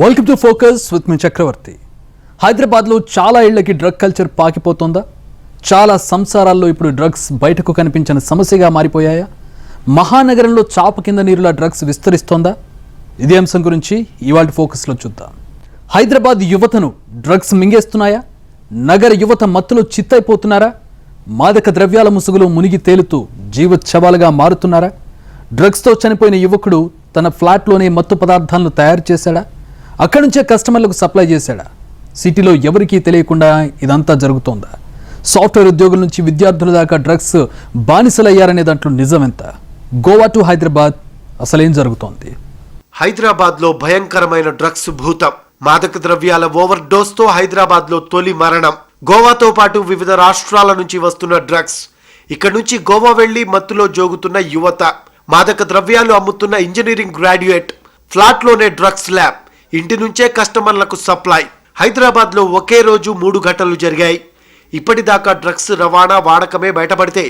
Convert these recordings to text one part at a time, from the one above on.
Welcome to focus with me చక్రవర్తి. హైదరాబాద్లో చాలా ఇళ్లకి drug culture పాకిపోతోందా? చాలా సంసారాల్లో ఇప్పుడు డ్రగ్స్ బయటకు కనిపించిన సమస్యగా మారిపోయాయా? మహానగరంలో చాప కింద నీరులా డ్రగ్స్ విస్తరిస్తోందా? ఇదే అంశం గురించి ఇవాళ ఫోకస్లో చూద్దాం. హైదరాబాద్ యువతను డ్రగ్స్ మింగేస్తున్నాయా? నగర యువత మత్తులో చిత్తైపోతున్నారా? మాదక ద్రవ్యాల ముసుగులో మునిగి తేలుతూ జీవోత్సవాలుగా మారుతున్నారా? డ్రగ్స్తో చనిపోయిన యువకుడు తన ఫ్లాట్లోనే మత్తు పదార్థాలను తయారు చేశాడా? అక్కడి నుంచే కస్టమర్లకు సప్లై చేశాడా? సిటీలో ఎవరికీ తెలియకుండా ఇదంతా జరుగుతోందా? సాఫ్ట్వేర్ ఉద్యోగుల నుంచి విద్యార్థుల దాకా డ్రగ్స్ బానిసలయ్యారనే దాంట్లో నిజమెంత? గోవా టు హైదరాబాద్ అసలేం జరుగుతోంది? హైదరాబాద్లో భయంకరమైన డ్రగ్స్ భూతం. మాదక ద్రవ్యాల ఓవర్ డోస్తో హైదరాబాద్లో తొలి మరణం. గోవాతో పాటు వివిధ రాష్ట్రాల నుంచి వస్తున్న డ్రగ్స్. ఇక్కడి నుంచి గోవా వెళ్లి మత్తులో జోగుతున్న యువత. మాదక ద్రవ్యాలు అమ్ముతున్న ఇంజనీరింగ్ గ్రాడ్యుయేట్. ఫ్లాట్లోనే డ్రగ్స్ ల్యాబ్. ఇంటి నుంచే కస్టమర్లకు సప్లై. హైదరాబాద్లో ఒకే రోజు 3 ఘటనలు జరిగాయి. ఇప్పటిదాకా డ్రగ్స్ రవాణా వాడకమే బయటపడితే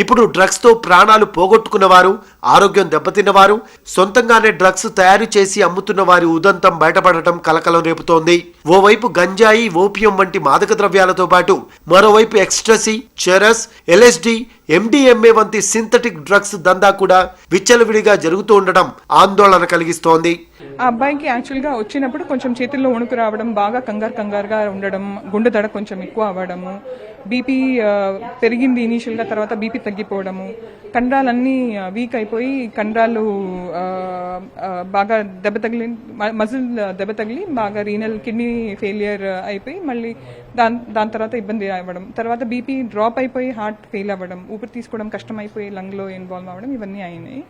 ఇప్పుడు డ్రగ్స్తో ప్రాణాలు పోగొట్టుకున్నవారు, ఆరోగ్యం దెబ్బతిన్నవారు, సొంతంగానే డ్రగ్స్ తయారు చేసి అమ్ముతున్న వారి ఉదంతం బయటపడటం కలకలం రేపుతోంది. ఓవైపు గంజాయి, ఓపియం వంటి మాదక ద్రవ్యాలతో పాటు మరోవైపు ఎక్స్ట్రసీ, చెరస్, ఎల్ఎస్డి, ఎండిఎంఏ వంటి సింథటిక్ డ్రగ్స్ దందా కూడా విచ్చలవిడిగా జరుగుతూ ఉండడం ఆందోళన కలిగిస్తోంది. ఆ అబ్బాయికి యాక్చువల్గా వచ్చినప్పుడు కొంచెం చేతుల్లో వణుకు రావడం, బాగా కంగారుగా ఉండడం, గుండె దడ కొంచెం ఎక్కువ అవ్వడము, బీపీ పెరిగింది ఇనీషియల్గా, తర్వాత బీపీ తగ్గిపోవడము, కండరాలన్నీ వీక్ అయిపోయి కండరాలు బాగా దెబ్బతగిలి, మజిల్ దెబ్బతగిలి బాగా రీనల్ కిడ్నీ ఫెయిలియర్ అయిపోయి మళ్ళీ దాని తర్వాత ఇబ్బంది అవ్వడం, తర్వాత బీపీ డ్రాప్ అయిపోయి హార్ట్ ఫెయిల్ అవ్వడం, ఊపిరి తీసుకోవడం కష్టం అయిపోయి లంగ్లో ఇన్వాల్వ్ అవ్వడం, ఇవన్నీ అయినాయి.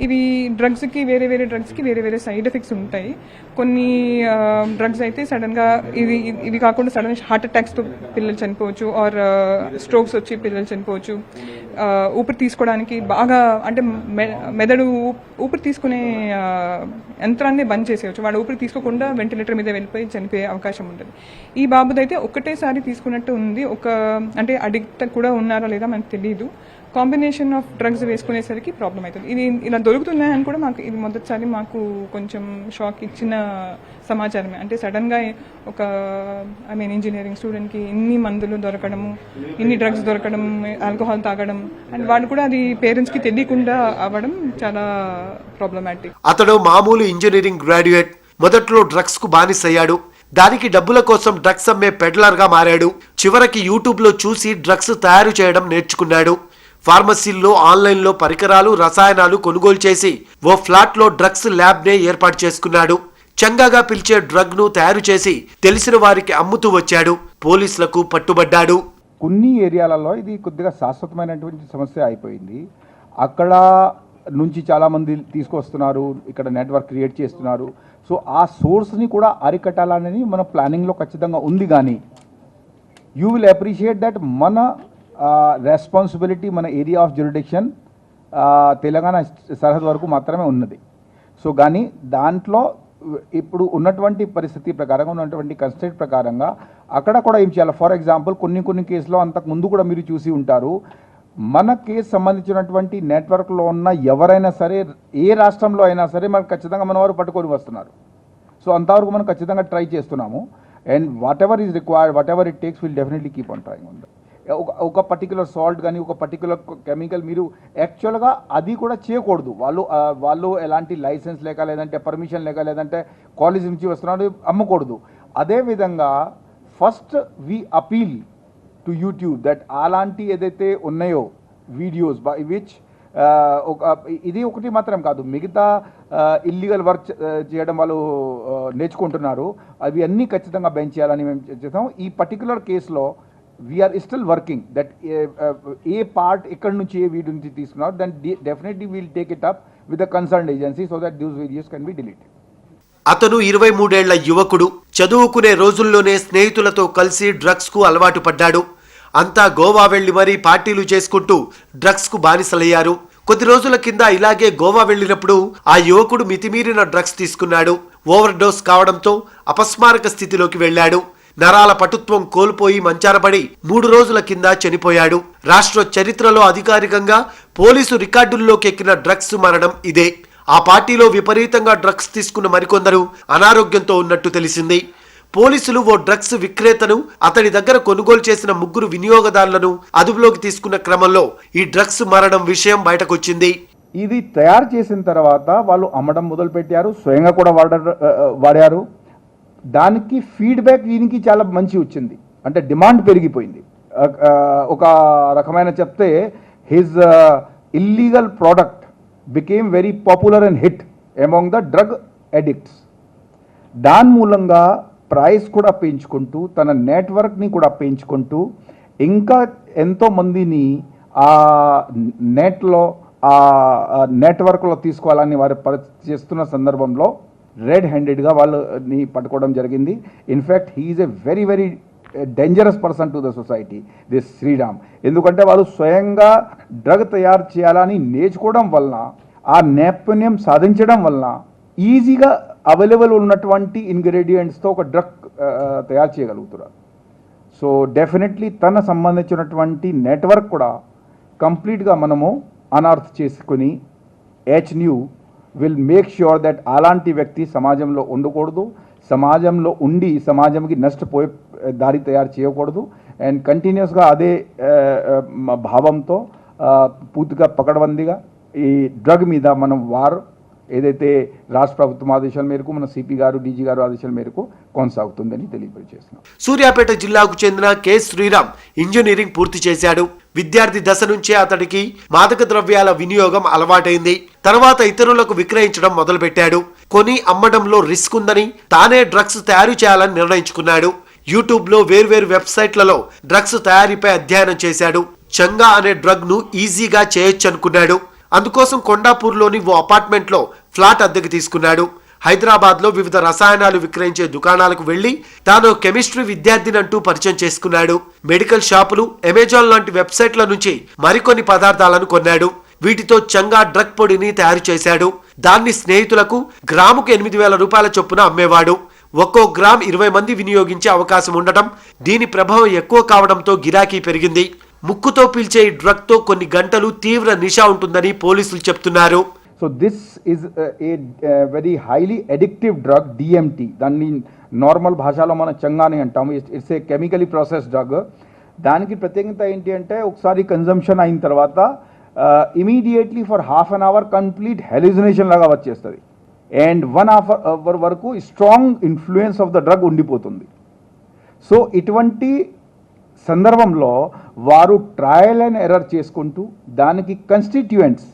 ఇవి డ్రగ్స్కి వేరే డ్రగ్స్కి వేరే సైడ్ ఎఫెక్ట్స్ ఉంటాయి. కొన్ని డ్రగ్స్ అయితే సడన్గా ఇవి కాకుండా సడన్ హార్ట్ అటాక్స్తో పిల్లలు చనిపోవచ్చు, ఆర్ స్ట్రోక్స్ వచ్చి పిల్లలు చనిపోవచ్చు. ఊపిరి తీసుకోవడానికి బాగా అంటే మెదడు ఊపిరి తీసుకునే యంత్రాన్ని బంద్ చేసేయచ్చు. వాడు ఊపిరి తీసుకోకుండా వెంటిలేటర్ మీద వెళ్ళిపోయి చనిపోయే అవకాశం ఉంటుంది. ఈ బాబుదైతే ఒకటేసారి తీసుకున్నట్టు ఉంది. అంటే అడిక్ట్ కూడా ఉన్నారా లేదా మనకు తెలియదు. కాంబినేషన్ ఆఫ్ డ్రగ్స్ వేసుకునేసరికి ప్రాబ్లం అవుతుంది. ఇది ఇలా దొరుకుతున్నాయని కూడా మాకు ఇది మొదటిసారి మాకు కొంచెం షాక్ ఇచ్చిన సమాచారమే. అంటే సడన్గా ఒక ఇంజనీరింగ్ స్టూడెంట్కి ఇన్ని మందులు దొరకడము, ఇన్ని డ్రగ్స్ దొరకడం, ఆల్కహాల్ తాగడం, అండ్ వాడు కూడా అది పేరెంట్స్కి తెలియకుండా అవ్వడం చాలా ప్రాబ్లమాటిక్. అతడు మామూలు ఇంజనీరింగ్ గ్రాడ్యుయేట్. మొదట్లో డ్రగ్స్ కు బానిసయ్యాడు. దానికి డబ్బుల కోసం డ్రగ్స్ అమ్మే పెడ్లర్ గా మారాడు. చివరికి యూట్యూబ్ లో చూసి డ్రగ్స్ తయారు చేయడం నేర్చుకున్నాడు. ఫార్మసీల్లో, ఆన్లైన్లో పరికరాలు, రసాయనాలు కొనుగోలు చేసి ఓ ఫ్లాట్లో డ్రగ్స్ ల్యాబ్నే ఏర్పాటు చేసుకున్నాడు. చంగాగా పిలిచే డ్రగ్ ను తయారు చేసి తెలిసిన వారికి అమ్ముతూ వచ్చాడు. పోలీసులకు పట్టుబడ్డాడు. కొన్ని ఏరియాలలో ఇది కొద్దిగా శాశ్వతమైనటువంటి సమస్య అయిపోయింది. అక్కడ నుంచి చాలామంది తీసుకొస్తున్నారు, ఇక్కడ నెట్వర్క్ క్రియేట్ చేస్తున్నారు. సో ఆ సోర్స్ని కూడా అరికట్టాలనేది మన ప్లానింగ్లో ఖచ్చితంగా ఉంది. కానీ యూ విల్ అప్రిషియేట్ దట్ మన రెస్పాన్సిబిలిటీ, మన ఏరియా ఆఫ్ జ్యూరిడిక్షన్ తెలంగాణ సరిహద్దు వరకు మాత్రమే ఉన్నది. సో కానీ దాంట్లో ఇప్పుడు ఉన్నటువంటి పరిస్థితి ప్రకారంగా, ఉన్నటువంటి కన్స్ట్రక్ట్ ప్రకారంగా అక్కడ కూడా ఏం చేయాలి. ఫర్ ఎగ్జాంపుల్ కొన్ని కేసులో అంతకు ముందు కూడా మీరు చూసి ఉంటారు, మన కేసు సంబంధించినటువంటి నెట్వర్క్లో ఉన్న ఎవరైనా సరే, ఏ రాష్ట్రంలో అయినా సరే మనకు ఖచ్చితంగా మన వారు పట్టుకొని వస్తున్నారు. సో అంతవరకు మనం ఖచ్చితంగా ట్రై చేస్తున్నాము. And what ever is required, what ever it takes, will definitely keep on trying ఉంది. ఒక పర్టికులర్ సాల్ట్ కానీ, ఒక పర్టికులర్ కెమికల్ మీరు యాక్చువల్గా అది కూడా చేయకూడదు. వాళ్ళు ఎలాంటి లైసెన్స్ లేక, లేదంటే పర్మిషన్ లేక, లేదంటే కాలేజ్ నుంచి వస్తున్నారు, అమ్మకూడదు. అదేవిధంగా first we appeal to YouTube that అలాంటి ఏదైతే ఉన్నాయో వీడియోస్ విచ్ ఇది ఒకటి మాత్రం కాదు, మిగతా ఇల్లీగల్ వర్క్ చేయడం వాళ్ళు నేర్చుకుంటున్నారు, అవి అన్నీ ఖచ్చితంగా బ్యాన్ చేయాలని మేము చేస్తాం. ఈ పర్టికులర్ కేసులో వీఆర్ స్టిల్ వర్కింగ్ దట్ ఏ పార్ట్ ఎక్కడి నుంచి ఏ వీడియో నుంచి తీసుకున్నారు, then definitely we'll take it up with the concerned agency so that these videos can be deleted. అతను 23 ఏళ్ల యువకుడు. చదువుకునే రోజుల్లోనే స్నేహితులతో కలిసి డ్రగ్స్ కు అలవాటు పడ్డాడు. అంతా గోవా వెళ్లి మరీ పార్టీలు చేసుకుంటూ డ్రగ్స్ కు బానిసలయ్యారు. కొద్ది రోజుల కింద ఇలాగే గోవా వెళ్లినప్పుడు ఆ యువకుడు మితిమీరిన డ్రగ్స్ తీసుకున్నాడు. ఓవర్ డోస్ కావడంతో అపస్మారక స్థితిలోకి వెళ్లాడు. నరాల పటుత్వం కోల్పోయి మంచారపడి 3 రోజుల కింద చనిపోయాడు. రాష్ట్ర చరిత్రలో అధికారికంగా పోలీసు రికార్డుల్లోకి ఎక్కిన డ్రగ్స్ మరణం ఇదే. ఆ పార్టీలో విపరీతంగా డ్రగ్స్ తీసుకున్న మరికొందరు అనారోగ్యంతో ఉన్నట్టు తెలిసింది. పోలీసులు ఓ డ్రగ్స్ విక్రేతను, అతడి దగ్గర కొనుగోలు చేసిన 3 వినియోగదారులను అదుపులోకి తీసుకున్న క్రమంలో ఈ డ్రగ్స్ మరణం విషయం బయటకొచ్చింది. ఇది తయారు చేసిన తర్వాత వాళ్ళు అమ్మడం మొదలుపెట్టారు, స్వయంగా కూడా వాడారు. దానికి ఫీడ్బ్యాక్ దీనికి చాలా మంచి వచ్చింది, అంటే డిమాండ్ పెరిగిపోయింది. ఒక రకమైన చెప్తే his illegal product became very popular and hit among the drug addicts. దాని మూలంగా ప్రైస్ కూడా పెంచుకుంటూ, తన నెట్వర్క్ని కూడా పెంచుకుంటూ, ఇంకా ఎంతో మందిని ఆ నెట్లో, ఆ నెట్వర్క్లో తీసుకోవాలని వారు చేస్తున్న సందర్భంలో రెడ్ హ్యాండెడ్గా వాళ్ళని పట్టుకోవడం జరిగింది. In fact he is a very very dangerous person to the society, this Sriram. ఎందుకంటే వాళ్ళు స్వయంగా డ్రగ్ తయారు చేయాలని నేర్చుకోవడం వలన, ఆ నైపుణ్యం సాధించడం వలన ఈజీగా అవైలబుల్ ఉన్నటువంటి ఇంగ్రీడియంట్స్తో ఒక డ్రగ్ తయారు చేయగలుగుతున్నారు. సో డెఫినెట్లీ తన సంబంధించినటువంటి నెట్వర్క్ కూడా కంప్లీట్గా మనము అనర్థ్ చేసుకుని HNU will make sure that అలాంటి వ్యక్తి సమాజంలో ఉండకూడదు, సమాజంలో ఉండి సమాజంకి నష్టపోయే దారి తయారు చేయకూడదు. అండ్ కంటిన్యూస్గా అదే భావంతో పూర్తిగా పకడ్బందీగా ఈ డ్రగ్ మీద మనం ఏదైతే రాష్ట్ర ప్రభుత్వం ఆదేశాల మేరకు మన సిపి గారు, డీజీ గారు ఆదేశాల మేరకు కొనసాగుతుందని తెలియజేస్తున్నాం. సూర్యాపేట జిల్లాకు చెందిన కె శ్రీరామ్ ఇంజనీరింగ్ పూర్తి చేశాడు. విద్యార్థి దశ నుంచే అతడికి మాదక ద్రవ్యాల వినియోగం అలవాటైంది. తర్వాత ఇతరులకు విక్రయించడం మొదలుపెట్టాడు. కొని అమ్మడంలో రిస్క్ ఉందని తానే డ్రగ్స్ తయారు చేయాలని నిర్ణయించుకున్నాడు. యూట్యూబ్ లో వేర్వేరు వెబ్సైట్లలో డ్రగ్స్ తయారీపై అధ్యయనం చేశాడు. చంగా అనే డ్రగ్ ను ఈజీగా చేయొచ్చనుకున్నాడు. అందుకోసం కొండాపూర్లోని ఓ అపార్ట్మెంట్లో ఫ్లాట్ అద్దెకు తీసుకున్నాడు. హైదరాబాద్లో వివిధ రసాయనాలు విక్రయించే దుకాణాలకు వెళ్లి తాను కెమిస్ట్రీ విద్యార్థినంటూ పరిచయం చేసుకున్నాడు. మెడికల్ షాపులు, అమెజాన్ లాంటి వెబ్సైట్ల నుంచి మరికొన్ని పదార్థాలను కొన్నాడు. వీటితో చంగా డ్రగ్ పొడిని తయారు చేశాడు. దాన్ని స్నేహితులకు గ్రాముకు 8,000 రూపాయల చొప్పున అమ్మేవాడు. ఒక్కో గ్రామ్ 20 మంది వినియోగించే అవకాశం ఉండటం, దీని ప్రభావం ఎక్కువ కావడంతో గిరాకీ పెరిగింది. ముక్కుతో పీల్చే ఈ డ్రగ్ తో కొన్ని గంటలు తీవ్ర నిశా ఉంటుందని పోలీసులు చెప్తున్నారు. So this is a very highly addictive drug, DMT. దాన్ని నార్మల్ భాషలో మనం చంగాని అంటాము. It's a chemically process drug. దానికి ప్రత్యేకత ఏంటి అంటే, ఒకసారి కన్జంప్షన్ అయిన తర్వాత immediately for half an hour complete hallucination లాగా వచ్చేస్తుంది. అండ్ 1 అవర్ వరకు strong influence of the drug ఉండిపోతుంది. సో ఇటువంటి సందర్భంలో వారు ట్రయల్ అండ్ ఎర్రర్ చేసుకుంటూ దానికి కన్స్టిట్యూయెంట్స్,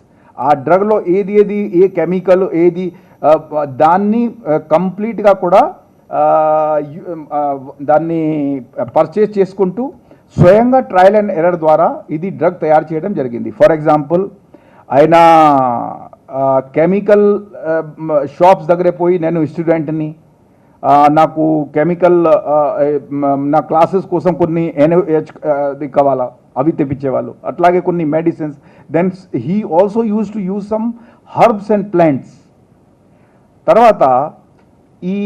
ఆ డ్రగ్లో ఏది ఏ కెమికల్ ఏది, దాన్ని కంప్లీట్గా కూడా దాన్ని పర్చేస్ చేసుకుంటూ స్వయంగా ట్రయల్ అండ్ ఎర్రర్ ద్వారా ఇది డ్రగ్ తయారు చేయడం జరిగింది. ఫర్ ఎగ్జాంపుల్, ఆయన కెమికల్ షాప్స్ దగ్గర పోయి, నేను స్టూడెంట్ని, నాకు కెమికల్ నా క్లాసెస్ కోసం కొన్ని కావాలా, అవి తెప్పించేవాళ్ళు. అట్లాగే కొన్ని medicines. Then he also use to use some herbs and plants. తర్వాత ఈ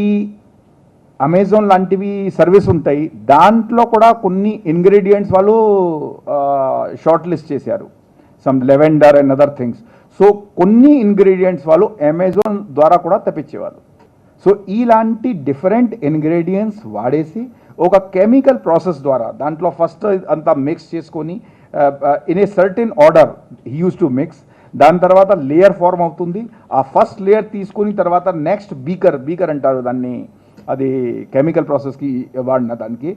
అమెజాన్ లాంటివి సర్వీస్ ఉంటాయి, దాంట్లో కూడా కొన్ని ఇంగ్రీడియంట్స్ వాళ్ళు షార్ట్ లిస్ట్ చేశారు, some lavender and other things. So కొన్ని ఇంగ్రీడియంట్స్ వాళ్ళు అమెజాన్ ద్వారా కూడా తెప్పించేవాళ్ళు. సో ఇలాంటి డిఫరెంట్ ఇంగ్రీడియంట్స్ వాడేసి ఒక కెమికల్ ప్రాసెస్ ద్వారా దాంట్లో ఫస్ట్ అంతా మిక్స్ చేసుకొని in a certain order he use to mix. దాని తర్వాత లేయర్ ఫార్మ్ అవుతుంది. ఆ ఫస్ట్ లేయర్ తీసుకుని తర్వాత నెక్స్ట్ బీకర్ అంటారు దాన్ని, అది కెమికల్ ప్రాసెస్కి వాడిన దానికి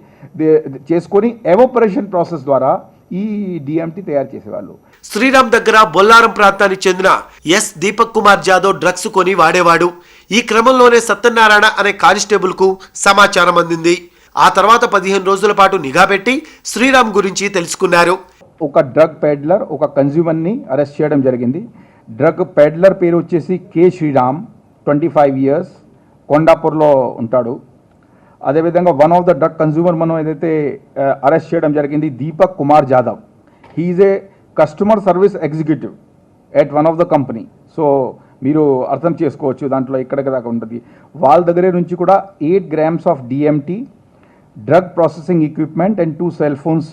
చేసుకొని ఎవాపరేషన్ ప్రాసెస్ ద్వారా ఈ DMT తయారు చేసేవాళ్ళు. శ్రీరామ్ దగ్గర బొల్లారం ప్రాంతానికి చెందిన ఎస్ దీపక్ కుమార్ జాదవ్ డ్రగ్స్ కొని వాడేవాడు. ఈ క్రమంలోనే సత్యనారాయణ అనే కానిస్టేబుల్ కు సమాచారం అందింది. ఆ తర్వాత 15 రోజుల పాటు నిఘా పెట్టి శ్రీరామ్ గురించి తెలుసుకున్నారు. ఒక డ్రగ్ పెడ్లర్, ఒక కన్జ్యూమర్ని అరెస్ట్ చేయడం జరిగింది. డ్రగ్ పెడ్లర్ పేరు వచ్చేసి కె శ్రీరామ్, 25 years, కొండాపూర్లో ఉంటాడు. అదేవిధంగా one of the drug consumer మనం ఏదైతే అరెస్ట్ చేయడం జరిగింది, Deepak Kumar Jadhav. He is a customer service executive at one of the company. So మీరు అర్థం చేసుకోవచ్చు దాంట్లో ఎక్కడికి దాకా ఉంటుంది. వాళ్ళ దగ్గర నుంచి కూడా 8 grams of DMT, drug processing equipment and 2 cell phones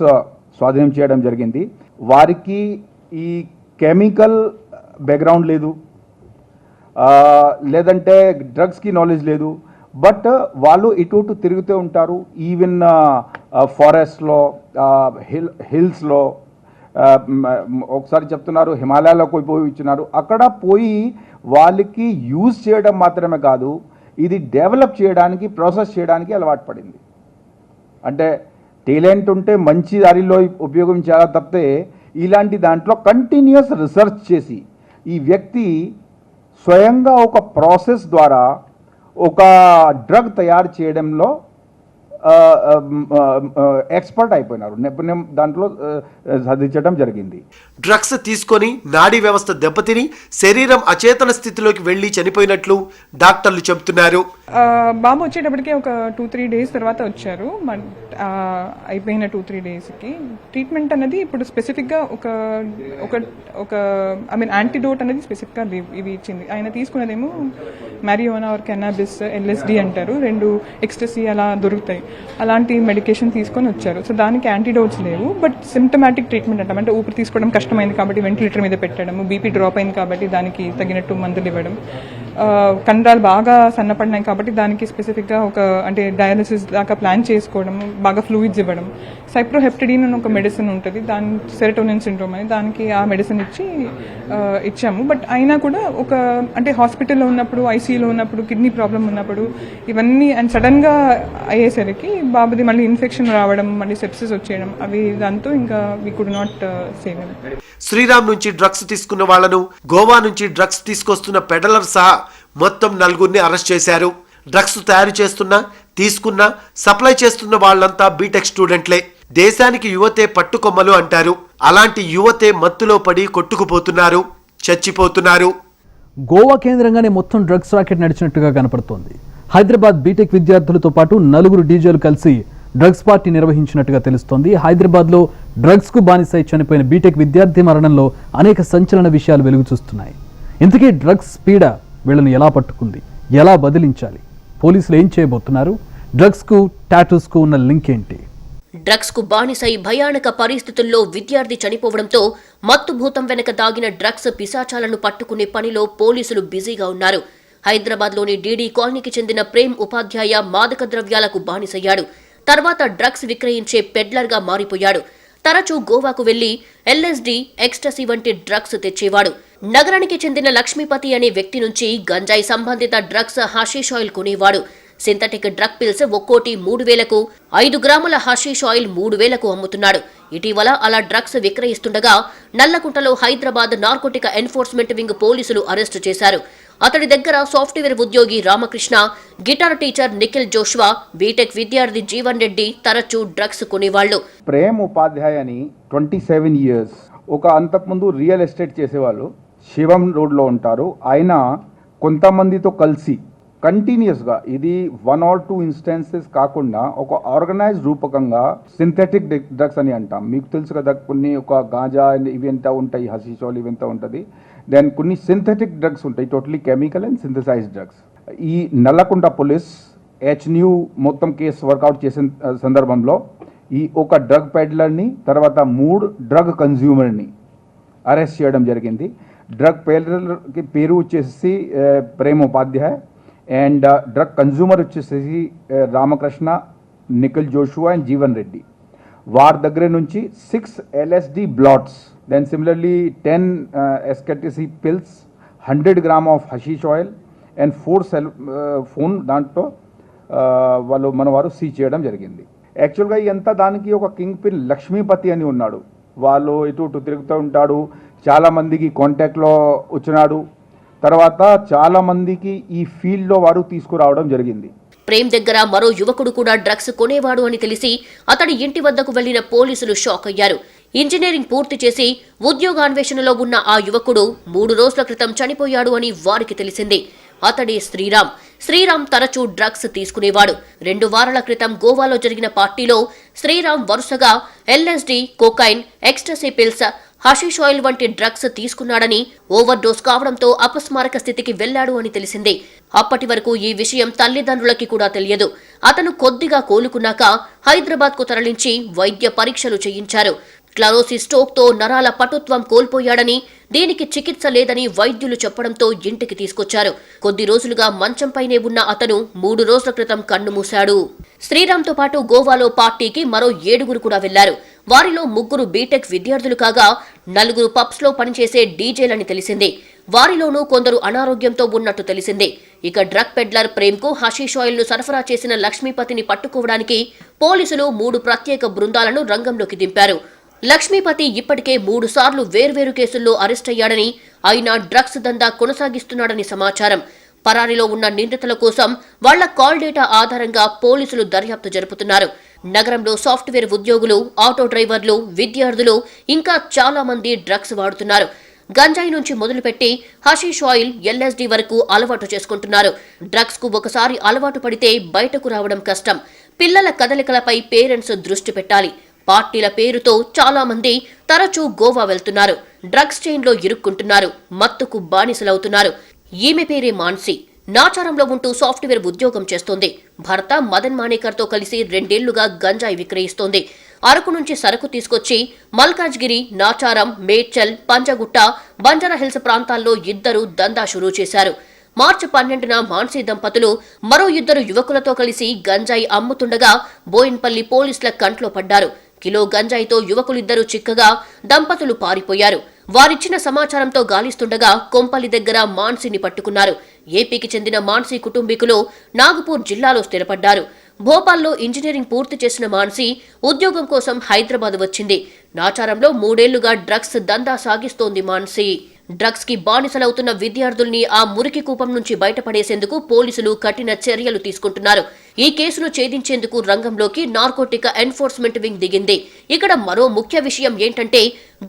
స్వాధీనం చేయడం జరిగింది. వారికి ఈ కెమికల్ బ్యాక్గ్రౌండ్ లేదు, లేదంటే డ్రగ్స్కి నాలెడ్జ్ లేదు, బట్ వాళ్ళు ఇటు తిరుగుతూ ఉంటారు. ఈవెన్ ఫారెస్ట్లో, హిల్స్లో, ఒకసారి చెప్తున్నారు హిమాలయాలకు పోయి ఇచ్చినారు. అక్కడ పోయి వాళ్ళకి యూజ్ చేయడం మాత్రమే కాదు, ఇది డెవలప్ చేయడానికి, ప్రాసెస్ చేయడానికి అలవాటు పడింది. అంటే టాలెంట్ ఉంటే మంచి దారిలో ఉపయోగించాలా తప్పితే ఇలాంటి దాంట్లో కంటిన్యూస్ రీసెర్చ్ చేసి ఈ వ్యక్తి స్వయంగా ఒక ప్రాసెస్ ద్వారా ఒక డ్రగ్ తయారు చేయడంలో ఎక్స్పర్ట్ అయిపోయినారు, నిపుణ్యం దాంట్లో సాధించడం జరిగింది. డ్రగ్స్ తీసుకొని నాడీ వ్యవస్థ దెబ్బతిని శరీరం అచేతన స్థితిలోకి వెళ్లి చనిపోయినట్లు డాక్టర్లు చెబుతున్నారు. బాబు వచ్చేటప్పటికే ఒక 2-3 డేస్ తర్వాత వచ్చారు. అయిపోయిన 2-3 డేస్కి ట్రీట్మెంట్ అనేది ఇప్పుడు స్పెసిఫిక్గా ఒక ఐ మీన్ యాంటీడోట్ అనేది స్పెసిఫిక్గా ఇవి ఇచ్చింది. ఆయన తీసుకున్నదేమో మ్యారియోనా ఆర్ కెనాబిస్, LSD అంటారు, 2 ఎక్స్టసీ అలా దొరుకుతాయి. అలాంటి మెడికేషన్ తీసుకొని వచ్చారు. సో దానికి యాంటీడోట్స్ లేవు, బట్ సిమ్టమాటిక్ ట్రీట్మెంట్ అంటాం. అంటే ఊపిరి తీసుకోవడం కష్టమైంది కాబట్టి వెంటిలేటర్ మీద పెట్టడం, బీపీ డ్రాప్ అయింది కాబట్టి దానికి తగినట్టు మందులు ఇవ్వడం, కండరాలు బాగా సన్నపడినాయి కాబట్టి దానికి స్పెసిఫిక్గా అంటే డయాలసిస్ దాకా ప్లాన్ చేసుకోవడం, బాగా ఫ్లూయిడ్స్ ఇవ్వడం. సైప్రోహెప్టిడిన్ అని ఒక మెడిసిన్ ఉంటుంది, దాని సెరటోనిన్ సిండ్రోమ్ అని, దానికి ఆ మెడిసిన్ ఇచ్చాము. బట్ అయినా కూడా అంటే హాస్పిటల్లో ఉన్నప్పుడు, ఐసీయూలో ఉన్నప్పుడు, కిడ్నీ ప్రాబ్లం ఉన్నప్పుడు ఇవన్నీ అండ్ సడన్గా అయ్యేసరికి బాబుది మళ్ళీ ఇన్ఫెక్షన్ రావడం, మళ్ళీ సెప్సిస్ వచ్చేయడం, అవి దాంతో ఇంకా we could not save him. Sriram నుంచి డ్రగ్స్ తీసుకున్న వాళ్లను, గోవా నుంచి డ్రగ్స్ తీసుకొస్తున్న పెడలర్ సహా మొత్తం 4 అరెస్ట్ చేశారు. డ్రగ్స్ తయారు చేస్తున్నా, తీసుకున్నా, సప్లై చేస్తున్న వాళ్లంతా బీటెక్ స్టూడెంట్లే. దేశానికి యువతే పట్టుకొమ్మలు అంటారు. అలాంటి యువతే మత్తులో పడి కొట్టుకుపోతున్నారు, చచ్చిపోతున్నారు. గోవా కేంద్రంగానే మొత్తం డ్రగ్స్ రాకెట్ నడిచినట్టుగా కనపడుతోంది. హైదరాబాద్ బీటెక్ విద్యార్థులతో పాటు 4 డీజేలు కలిసి డ్రగ్స్ పార్టీ నిర్వహించినట్టుగా తెలుస్తోంది. హైదరాబాద్లో డ్రగ్స్కు బానిసై చనిపోయిన బీటెక్ విద్యార్థి మరణంలో అనేక సంచలన విషయాలు వెలుగు చూస్తున్నాయి. ఇంతకీ డ్రగ్స్ పీడ వీళ్ళను ఎలా పట్టుకుంది, ఎలా బదిలించాలి, పోలీసులు ఏం చేయబోతున్నారు, డ్రగ్స్కు టాటూస్కు ఉన్న లింక్ ఏంటి? డ్రగ్స్ కు బానిసై భయానక పరిస్థితుల్లో విద్యార్థి చనిపోవడంతో మత్తుభూతం వెనక దాగిన డ్రగ్స్ పిశాచాలను పట్టుకునే పనిలో పోలీసులు బిజీగా ఉన్నారు. హైదరాబాద్లోని డీడీ కాలనీకి చెందిన ప్రేమ్ ఉపాధ్యాయ మాదక ద్రవ్యాలకు బానిసయ్యాడు. తర్వాత డ్రగ్స్ విక్రయించే పెడ్లర్గా మారిపోయాడు. తరచూ గోవాకు వెళ్లి LSD, ఎక్స్టసీ వంటి డ్రగ్స్ తెచ్చేవాడు. నగరానికి చెందిన లక్ష్మీపతి అనే వ్యక్తి నుంచి గంజాయి సంబంధిత డ్రగ్స్, హషీష్ ఆయిల్ కొనేవాడు. సింథటిక్ డ్రగ్ పిల్స్ ఒక్కోటి 3,000కు, 5 గ్రాముల హషీష్ ఆయిల్ 3,000కు అమ్ముతున్నాడు. ఇటీవల అలా డ్రగ్స్ విక్రయిస్తుండగా నల్లకుంటలో హైదరాబాద్ నార్కోటిక్ ఎన్ఫోర్స్మెంట్ వింగ్ పోలీసులు అరెస్టు చేశారు. అతడి దగ్గర సాఫ్ట్వేర్ ఉద్యోగి Ramakrishna, guitar teacher Nikhil Joshua, BTech విద్యార్థి జీవన్ రెడ్డి తరచూ డ్రగ్స్ కొనేవాళ్లు. ప్రేమ్ ఉపాధ్యాయ అని 27 ఇయర్స్, ఒక అంతకుముందు రియల్ ఎస్టేట్ చేసేవాళ్ళు, శివం రోడ్లో ఉంటారు. ఆయన కొంతమందితో కలిసి కంటిన్యూస్గా, ఇది 1 or 2 ఇన్స్టెన్సెస్ కాకుండా ఒక ఆర్గనైజ్డ్ రూపకంగా సింథటిక్ డ్రగ్స్ అని అంటాం. మీకు తెలుసు కదా, కొన్ని ఒక గాంజా ఇవి ఎంత ఉంటాయి, హషీషోల్ ఇవి ఎంత ఉంటుంది, దెన్ కొన్ని సింథటిక్ డ్రగ్స్ ఉంటాయి, totally chemical and synthesised drugs. ఈ నల్లకుంట పోలీస్ HNU మొత్తం కేసు వర్కౌట్ చేసిన సందర్భంలో ఈ ఒక డ్రగ్ పెడ్లర్ని, తర్వాత 3 డ్రగ్ కన్జ్యూమర్ని అరెస్ట్ చేయడం జరిగింది. డ్రగ్ పెడ్లర్కి పేరు వచ్చేసి ప్రేమ్ ఉపాధ్యాయ అండ్ డ్రగ్ కన్జ్యూమర్ వచ్చేసి రామకృష్ణ, నిఖిల్ జోషువా అండ్ జీవన్ రెడ్డి. వారి దగ్గర నుంచి 6 LSD blots, then similarly 10 ecstasy pills, 100 gram of hashish oil and 4 cell phone దాంట్లో వారు సీజ్ చేయడం జరిగింది. యాక్చువల్గా ఎంత దానికి ఒక కింగ్ పిన్ లక్ష్మీపతి అని ఉన్నాడు. వాళ్ళు ఇటు తిరుగుతూ ఉంటాడు, చాలామందికి కాంటాక్ట్లో వచ్చినాడు. తర్వాత చాలా మందికి ఈ ఫీల్డ్లో వారు తీసుకురావడం జరిగింది. ప్రేమ్ దగ్గర మరో యువకుడు కూడా డ్రగ్స్ కొనేవాడు అని తెలిసి అతడి ఇంటి వద్దకు వెళ్లిన పోలీసులు షాక్ అయ్యారు. ఇంజనీరింగ్ పూర్తి చేసి ఉద్యోగాన్వేషణలో ఉన్న ఆ యువకుడు 3 రోజుల క్రితం చనిపోయాడు అని వారికి తెలిసింది. అతడే శ్రీరామ్. శ్రీరామ్ తరచూ డ్రగ్స్ తీసుకునేవాడు. 2 వారాల క్రితం గోవాలో జరిగిన పార్టీలో శ్రీరామ్ వరుసగా LSD, cocaine, ecstasy pills, hashish oil వంటి డ్రగ్స్ తీసుకున్నాడని, ఓవర్ డోస్ కావడంతో అపస్మారక స్థితికి వెళ్లాడు అని తెలిసింది. అప్పటి వరకు ఈ విషయం తల్లిదండ్రులకి కూడా తెలియదు. అతను కొద్దిగా కోలుకున్నాక హైదరాబాద్ కు తరలించి వైద్య పరీక్షలు చేయించారు. క్లరోసిస్ స్ట్రోక్తో నరాల పటుత్వం కోల్పోయాడని, దీనికి చికిత్స లేదని వైద్యులు చెప్పడంతో ఇంటికి తీసుకొచ్చారు. కొద్ది రోజులుగా మంచంపైనే ఉన్న అతను 3 రోజుల క్రితం కన్నుమూశాడు. శ్రీరామ్తో పాటు గోవాలో పార్టీకి మరో 7 కూడా వెళ్లారు. వారిలో 3 బీటెక్ విద్యార్థులు కాగా 4 పబ్స్లో పనిచేసే డీజేలని తెలిసింది. వారిలోనూ కొందరు అనారోగ్యంతో ఉన్నట్టు తెలిసింది. ఇక డ్రగ్ పెడ్లర్ ప్రేమ్కు హషీష్ ఆయిల్ను సరఫరా చేసిన లక్ష్మీపతిని పట్టుకోవడానికి పోలీసులు 3 ప్రత్యేక బృందాలను రంగంలోకి దింపారు. లక్ష్మీపతి ఇప్పటికే 3 సార్లు వేర్వేరు కేసుల్లో అరెస్ట్ అయ్యాడని, అయినా డ్రగ్స్ దందా కొనసాగిస్తున్నాడని సమాచారం. పరారీలో ఉన్న నిందితుల కోసం వాళ్ల కాల్ డేటా ఆధారంగా పోలీసులు దర్యాప్తు జరుపుతున్నారు. నగరంలో సాఫ్ట్వేర్ ఉద్యోగులు, ఆటో డ్రైవర్లు, విద్యార్థులు ఇంకా చాలా మంది డ్రగ్స్ వాడుతున్నారు. గంజాయి నుంచి మొదలుపెట్టి హషీష్ ఆయిల్, ఎల్ఎస్డీ వరకు అలవాటు చేసుకుంటున్నారు. డ్రగ్స్ కు ఒకసారి అలవాటు పడితే బయటకు రావడం కష్టం. పిల్లల కదలికలపై పేరెంట్స్ దృష్టి పెట్టాలి. పార్టీల పేరుతో చాలా మంది తరచూ గోవా వెళ్తున్నారు. డ్రగ్స్ చైన్లో ఇరుక్కుంటున్నారు. మత్తుకు బానిసలవుతున్నారు. ఈమె పేరే మాన్సీ. నాచారంలో ఉంటూ సాఫ్ట్వేర్ ఉద్యోగం చేస్తోంది. భర్త మదన్ మానేకర్తో కలిసి 2 ఏళ్లుగా గంజాయి విక్రయిస్తోంది. అరకు నుంచి సరుకు తీసుకొచ్చి మల్కాజ్గిరి, నాచారం, మేడ్చల్, పంజగుట్ట, బంజారాహిల్స్ ప్రాంతాల్లో ఇద్దరు దందా షురూ చేశారు. మార్చి 12న మాన్సీ దంపతులు మరో 2 యువకులతో కలిసి గంజాయి అమ్ముతుండగా బోయిన్పల్లి పోలీసుల కంట్లో పడ్డారు. కిలో గంజాయితో యువకులిద్దరూ చిక్కగా దంపతులు పారిపోయారు. వారిచ్చిన సమాచారంతో గాలిస్తుండగా కొంపల్లి దగ్గర మాన్సీని పట్టుకున్నారు. ఏపీకి చెందిన మాన్సీ కుటుంబీకులు నాగపూర్ జిల్లాలో స్థిరపడ్డారు. భోపాల్లో ఇంజనీరింగ్ పూర్తి చేసిన మాన్సీ ఉద్యోగం కోసం హైదరాబాద్ వచ్చింది. నాచారంలో 3 ఏళ్లుగా డ్రగ్స్ దందా సాగిస్తోంది మాన్సీ. డ్రగ్స్ కి బానిసలవుతున్న విద్యార్థుల్ని ఆ మురికి కూపం నుంచి బయటపడేసేందుకు పోలీసులు కఠిన చర్యలు తీసుకుంటున్నారు. ఈ కేసును ఛేదించేందుకు రంగంలోకి నార్కోటిక్ ఎన్ఫోర్స్మెంట్ వింగ్ దిగింది. ఇక్కడ మరో ముఖ్య విషయం ఏంటంటే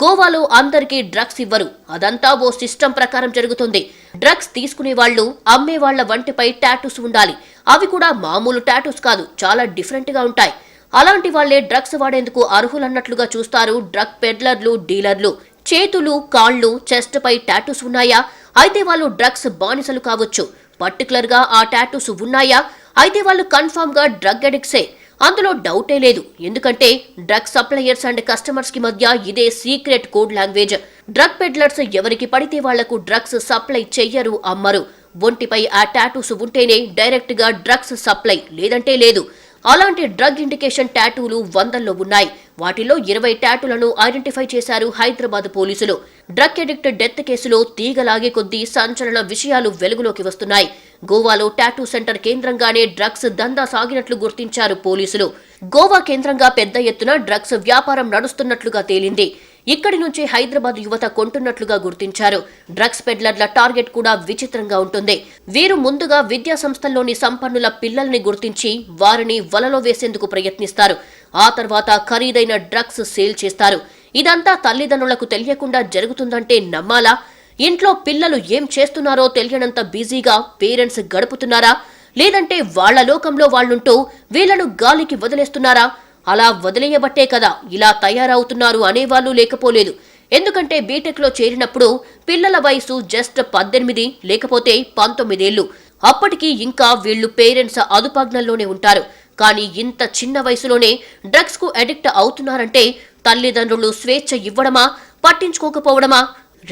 గోవాలో అందరికీ డ్రగ్స్ ఇవ్వరు. అదంతా ఓ సిస్టమ్ ప్రకారం జరుగుతుంది. డ్రగ్స్ తీసుకునే వాళ్లు, అమ్మే వాళ్ల వంటిపై టాటూస్ ఉండాలి. అవి కూడా మామూలు టాటూస్ కాదు, చాలా డిఫరెంట్ గా ఉంటాయి. అలాంటి వాళ్లే డ్రగ్స్ వాడేందుకు అర్హులన్నట్లుగా చూస్తారు డ్రగ్ పెడ్లర్లు, డీలర్లు. చేతులు, కాళ్లు, చెస్ట్ పై టాటూస్ ఉన్నాయా? అయితే వాళ్ళు డ్రగ్స్ బానిసలు కావచ్చు. పర్టికులర్ గా ఆ టాటూస్ ఉన్నాయా? అయితే వాళ్ళు కన్ఫర్మ్ గా డ్రగ్ అడిక్ట్సే. అందులో డౌటే లేదు. ఎందుకంటే డ్రగ్ సప్లయర్స్ అండ్ కస్టమర్స్ కి మధ్య ఇదే secret code language. Drug peddlers ఎవరికి పడితే వాళ్లకు డ్రగ్స్ సప్లై చెయ్యరు, అమ్మరు. ఒంటిపై ఆ టాటూస్ ఉంటేనే డైరెక్ట్ గా డ్రగ్స్ సప్లై, లేదంటే లేదు. అలాంటి డ్రగ్ ఇండికేషన్ టాటూలు 100లో ఉన్నాయి. వాటిలో 20 టాటూలను ఐడెంటిఫై చేశారు హైదరాబాద్ పోలీసులు. డ్రగ్ ఎడిక్ట్ డెత్ కేసులో తీగలాగే కొద్దీ సంచలన విషయాలు వెలుగులోకి వస్తున్నాయి. గోవాలో టాటూ సెంటర్ కేంద్రంగానే డ్రగ్స్ దందా సాగినట్లు గుర్తించారు పోలీసులు. గోవా కేంద్రంగా పెద్ద ఎత్తున డ్రగ్స్ వ్యాపారం నడుస్తున్నట్లుగా తేలింది. ఇక్కడి నుంచి హైదరాబాద్ యువత కొంటున్నట్లుగా గుర్తించారు. డ్రగ్స్ పెడ్లర్ల టార్గెట్ కూడా విచిత్రంగా ఉంటుంది. వీరు ముందుగా విద్యా సంస్థల్లోని సంపన్నుల పిల్లల్ని గుర్తించి వారిని వలలో వేసేందుకు ప్రయత్నిస్తారు. ఆ తర్వాత ఖరీదైన డ్రగ్స్ సేల్ చేస్తారు. ఇదంతా తల్లిదండ్రులకు తెలియకుండా జరుగుతుందంటే నమ్మాలా? ఇంట్లో పిల్లలు ఏం చేస్తున్నారో తెలియనంత బిజీగా పేరెంట్స్ గడుపుతున్నారా? లేదంటే వాళ్ల లోకంలో వాళ్లుంటూ వీళ్లను గాలికి వదిలేస్తున్నారా? అలా వదిలేయబట్టే కదా ఇలా తయారవుతున్నారు అనేవాళ్లు లేకపోలేదు. ఎందుకంటే బీటెక్లో చేరినప్పుడు పిల్లల వయసు జస్ట్ 18 లేకపోతే 19 ఏళ్లు. అప్పటికి ఇంకా వీళ్లు పేరెంట్స్ అదుపాజ్ఞల్లోనే ఉంటారు. కానీ ఇంత చిన్న వయసులోనే డ్రగ్స్ కు అడిక్ట్ అవుతున్నారంటే తల్లిదండ్రులు స్వేచ్ఛ ఇవ్వడమా, పట్టించుకోకపోవడమా?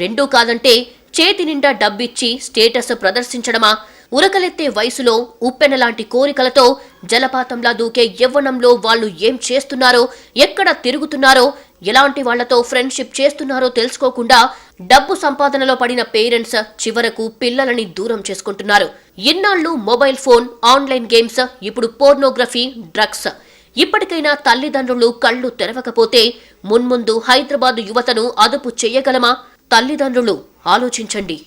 రెండూ కాదంటే చేతి నిండా డబ్బిచ్చి స్టేటస్ ప్రదర్శించడమా? ఉరకలెత్తే వయసులో ఉప్పెనలాంటి కోరికలతో జలపాతంలా దూకే యవ్వనంలో వాళ్ళు ఏం చేస్తున్నారో, ఎక్కడ తిరుగుతున్నారో, ఎలాంటి వాళ్లతో ఫ్రెండ్షిప్ చేస్తున్నారో తెలుసుకోకుండా డబ్బు సంపాదనలో పడిన పేరెంట్స్ చివరకు పిల్లలని దూరం చేసుకుంటున్నారు. ఇన్నాళ్లు మొబైల్ ఫోన్, ఆన్లైన్ గేమ్స్, ఇప్పుడు పోర్నోగ్రఫీ, డ్రగ్స్. ఇప్పటికైనా తల్లిదండ్రులు కళ్ళు తెరవకపోతే మున్ముందు హైదరాబాద్ యువతను అదుపు చేయగలమా? తల్లిదండ్రులు ఆలోచించండి.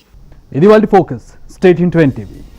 ఇది వాళ్ళ ఫోకస్. State in 20.